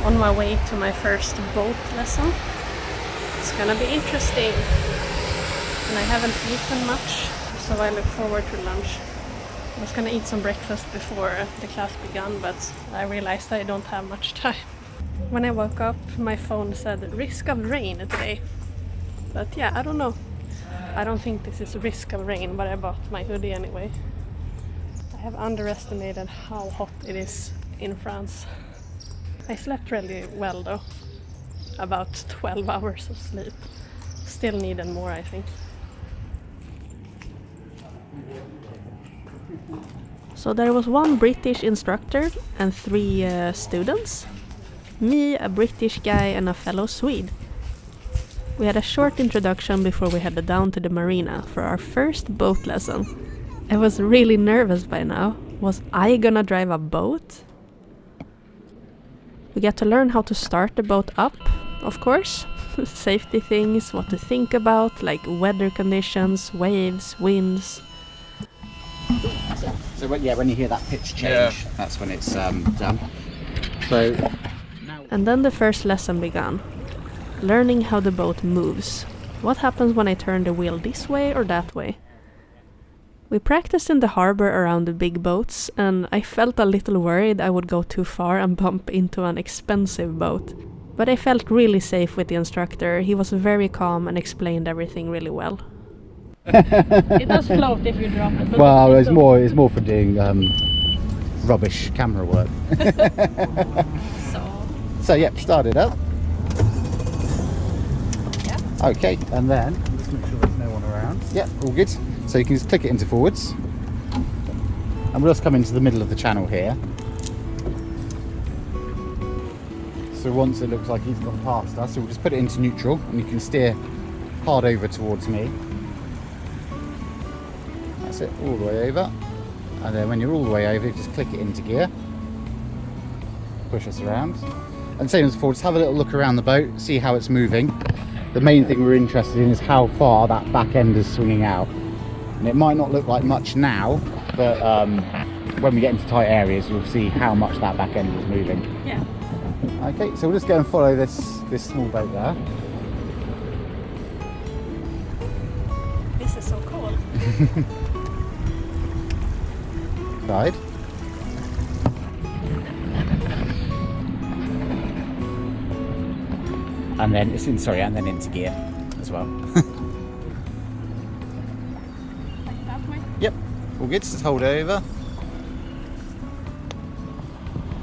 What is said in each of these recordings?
on my way to my first boat lesson. It's gonna be interesting. And I haven't eaten much, so I look forward to lunch. I was gonna eat some breakfast before the class began, but I realized I don't have much time. When I woke up, my phone said risk of rain today. But yeah, I don't know. I don't think this is risk of rain, but I bought my hoodie anyway. I have underestimated how hot it is in France. I slept really well though. About 12 hours of sleep. Still needed more, I think. So there was one British instructor and 3 students. Me, a British guy and a fellow Swede. We had a short introduction before we headed down to the marina for our first boat lesson. I was really nervous by now. Was I gonna drive a boat? We got to learn how to start the boat up, of course. Safety things, what to think about, like weather conditions, waves, winds. So when you hear that pitch change, that's when it's done. So, and then the first lesson began. Learning how the boat moves. What happens when I turn the wheel this way or that way? We practiced in the harbor around the big boats, and I felt a little worried I would go too far and bump into an expensive boat. But I felt really safe with the instructor. He was very calm and explained everything really well. It does float if you drop it. Well, it's more for doing rubbish camera work. So yep, start it up. Yeah. Okay, and then just make sure there's no one around. Yep, all good. So you can just click it into forwards, and we'll just come into the middle of the channel here. So once it looks like he's gone past us, so we'll just put it into neutral, and you can steer hard over towards me. That's it, all the way over. And then when you're all the way over, just click it into gear. Push us around. And same as before, just have a little look around the boat, see how it's moving. The main thing we're interested in is how far that back end is swinging out. And it might not look like much now, but when we get into tight areas, you'll see how much that back end is moving. Yeah. Okay, so we'll just go and follow this small boat there. This is so cool. Side. And then and then into gear as well. Like that way? Yep, all good. Just hold over.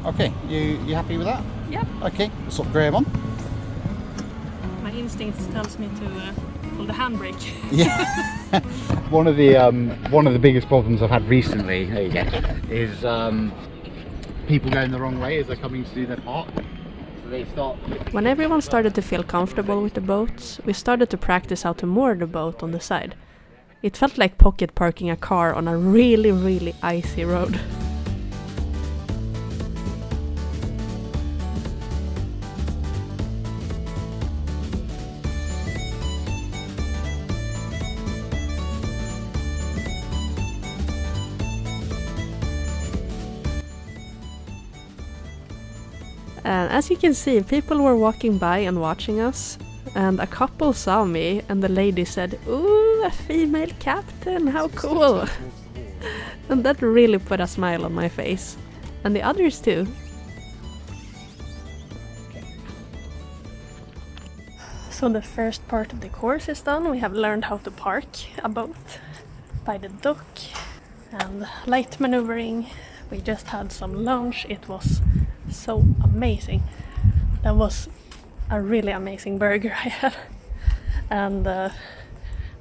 Okay, you happy with that? Yep. Okay, we'll swap Graham on. My instinct tells me to pull the handbrake. Yeah. One of the biggest problems I've had recently, there you go, is people going the wrong way as they're coming to do their part. So they start. When everyone started to feel comfortable with the boats, we started to practice how to moor the boat on the side. It felt like pocket parking a car on a really, really icy road. And as you can see, people were walking by and watching us, and a couple saw me, and the lady said, "Ooh, a female captain, how cool!" And that really put a smile on my face, and the others too. So the first part of the course is done. We have learned how to park a boat by the dock and light maneuvering. We just had some lunch. It was so amazing. That was a really amazing burger I had. And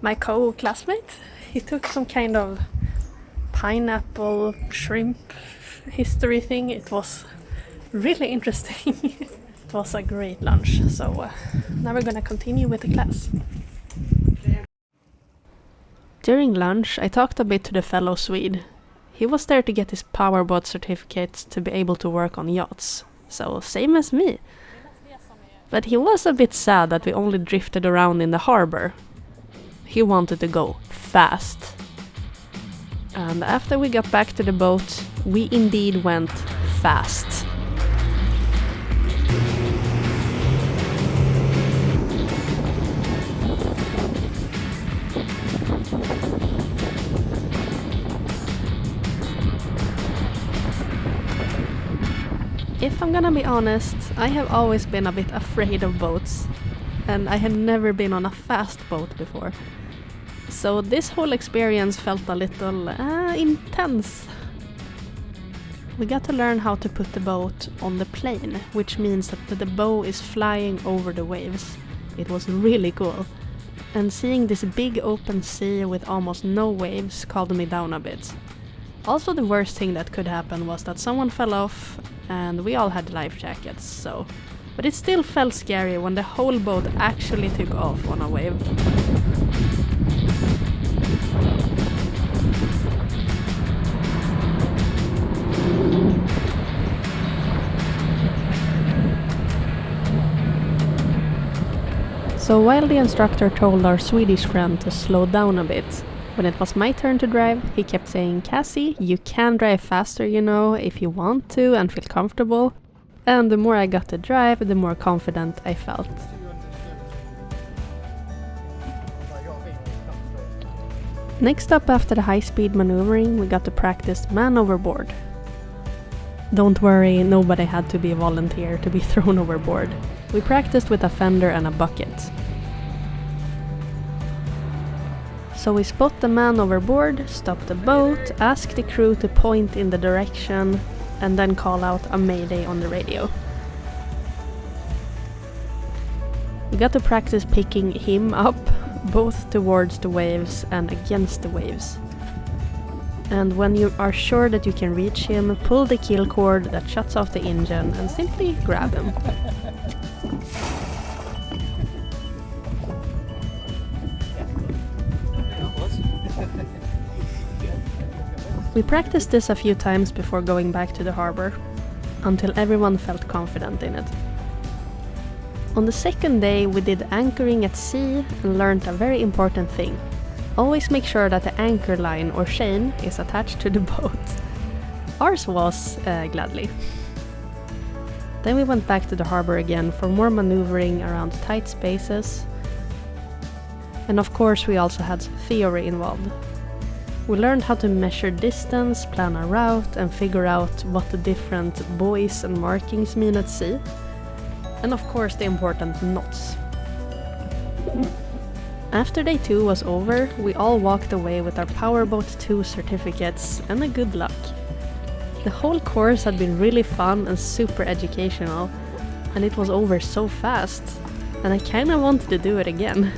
my co-classmate, he took some kind of pineapple shrimp history thing. It was really interesting. It was a great lunch. So now we're gonna continue with the class. During lunch, I talked a bit to the fellow Swede. He was there to get his PowerBoat certificate to be able to work on yachts. So same as me. But he was a bit sad that we only drifted around in the harbor. He wanted to go fast. And after we got back to the boat, we indeed went fast. If I'm gonna be honest, I have always been a bit afraid of boats, and I had never been on a fast boat before. So this whole experience felt a little intense. We got to learn how to put the boat on the plane, which means that the bow is flying over the waves. It was really cool. And seeing this big open sea with almost no waves calmed me down a bit. Also, the worst thing that could happen was that someone fell off, and we all had life jackets, so... But it still felt scary when the whole boat actually took off on a wave. So while the instructor told our Swedish friend to slow down a bit, when it was my turn to drive, he kept saying, "Cassie, you can drive faster, you know, if you want to and feel comfortable." And the more I got to drive, the more confident I felt. Next up after the high-speed maneuvering, we got to practice man overboard. Don't worry, nobody had to be a volunteer to be thrown overboard. We practiced with a fender and a bucket. So we spot the man overboard, stop the boat, ask the crew to point in the direction, and then call out a mayday on the radio. We got to practice picking him up, both towards the waves and against the waves. And when you are sure that you can reach him, pull the keel cord that shuts off the engine and simply grab him. We practiced this a few times before going back to the harbor, until everyone felt confident in it. On the second day we did anchoring at sea and learned a very important thing. Always make sure that the anchor line or chain is attached to the boat. Ours was, gladly. Then we went back to the harbor again for more maneuvering around tight spaces. And of course we also had theory involved. We learned how to measure distance, plan a route, and figure out what the different buoys and markings mean at sea. And of course the important knots. After day 2 was over, we all walked away with our PowerBoat 2 certificates and a good luck. The whole course had been really fun and super educational, and it was over so fast, and I kinda wanted to do it again.